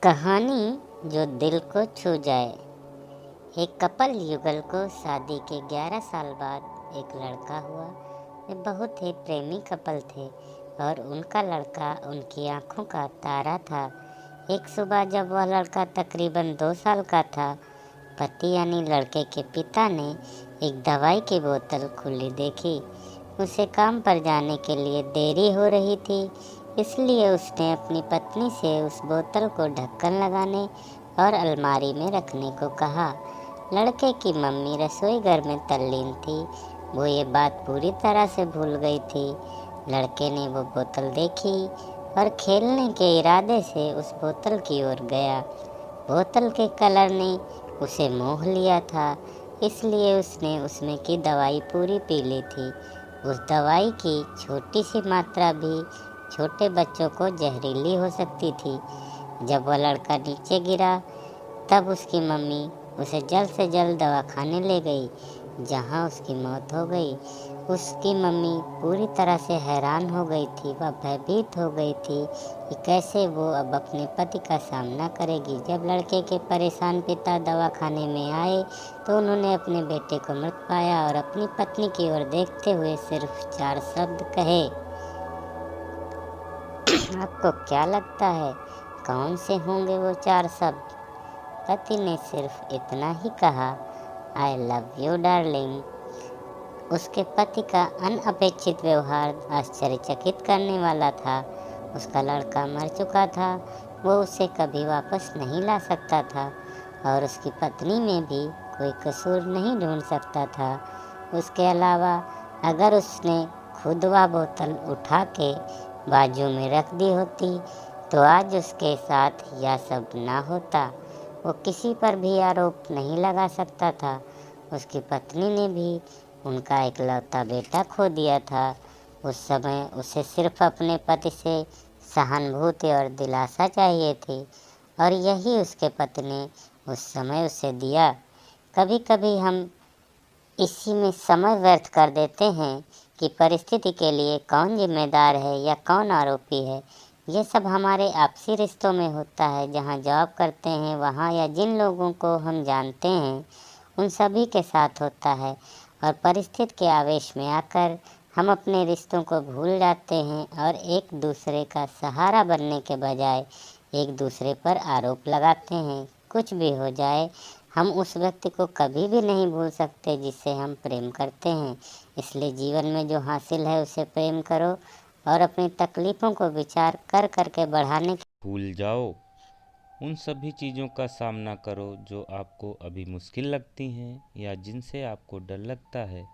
कहानी जो दिल को छू जाए। एक कपल युगल को शादी के 11 साल बाद एक लड़का हुआ। वे बहुत ही प्रेमी कपल थे और उनका लड़का उनकी आंखों का तारा था। एक सुबह जब वह लड़का तकरीबन 2 साल का था, पति यानी लड़के के पिता ने एक दवाई की बोतल खुली देखी। उसे काम पर जाने के लिए देरी हो रही थी, इसलिए उसने अपनी पत्नी से उस बोतल को ढक्कन लगाने और अलमारी में रखने को कहा। लड़के की मम्मी रसोई घर में तल्लीन थी। वो ये बात पूरी तरह से भूल गई थी। लड़के ने वो बोतल देखी और खेलने के इरादे से उस बोतल की ओर गया। बोतल के कलर ने उसे मोह लिया था, इसलिए उसने उसमें की दवाई पूरी पी ली थी। उस दवाई की छोटी सी मात्रा भी छोटे बच्चों को जहरीली हो सकती थी। जब वह लड़का नीचे गिरा, तब उसकी मम्मी उसे जल्द से जल्द दवाखाने ले गई, जहां उसकी मौत हो गई। उसकी मम्मी पूरी तरह से हैरान हो गई थी। वह भयभीत हो गई थी कि कैसे वो अब अपने पति का सामना करेगी। जब लड़के के परेशान पिता दवाखाने में आए तो उन्होंने अपने बेटे को मृत पाया और अपनी पत्नी की ओर देखते हुए सिर्फ 4 शब्द कहे। आपको क्या लगता है कौन से होंगे वो 4 शब्द? पति ने सिर्फ इतना ही कहा, आई लव यू डार्लिंग। उसके पति का अनअपेक्षित व्यवहार आश्चर्यचकित करने वाला था। उसका लड़का मर चुका था, वो उसे कभी वापस नहीं ला सकता था और उसकी पत्नी में भी कोई कसूर नहीं ढूंढ सकता था। उसके अलावा अगर उसने खुद वह बोतल उठा के बाजू में रख दी होती तो आज उसके साथ यह सब ना होता। वो किसी पर भी आरोप नहीं लगा सकता था। उसकी पत्नी ने भी उनका इकलौता बेटा खो दिया था। उस समय उसे सिर्फ अपने पति से सहानुभूति और दिलासा चाहिए थी, और यही उसके पति ने उस समय उसे दिया। कभी कभी हम इसी में समय व्यर्थ कर देते हैं कि परिस्थिति के लिए कौन जिम्मेदार है या कौन आरोपी है। ये सब हमारे आपसी रिश्तों में होता है, जहाँ जॉब करते हैं वहाँ, या जिन लोगों को हम जानते हैं उन सभी के साथ होता है। और परिस्थिति के आवेश में आकर हम अपने रिश्तों को भूल जाते हैं और एक दूसरे का सहारा बनने के बजाय एक दूसरे पर आरोप लगाते हैं। कुछ भी हो जाए, हम उस व्यक्ति को कभी भी नहीं भूल सकते जिससे हम प्रेम करते हैं। इसलिए जीवन में जो हासिल है उसे प्रेम करो और अपनी तकलीफ़ों को विचार कर करके बढ़ाने की भूल जाओ। उन सभी चीज़ों का सामना करो जो आपको अभी मुश्किल लगती हैं या जिनसे आपको डर लगता है।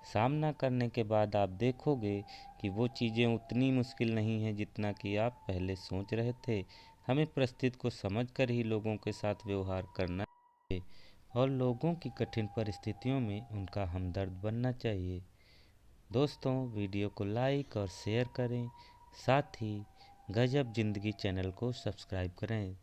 सामना करने के बाद आप देखोगे कि वो चीज़ें उतनी मुश्किल नहीं हैं जितना कि आप पहले सोच रहे थे। हमें परिस्थिति को समझकर ही लोगों के साथ व्यवहार करना चाहिए और लोगों की कठिन परिस्थितियों में उनका हमदर्द बनना चाहिए। दोस्तों, वीडियो को लाइक और शेयर करें, साथ ही गजब ज़िंदगी चैनल को सब्सक्राइब करें।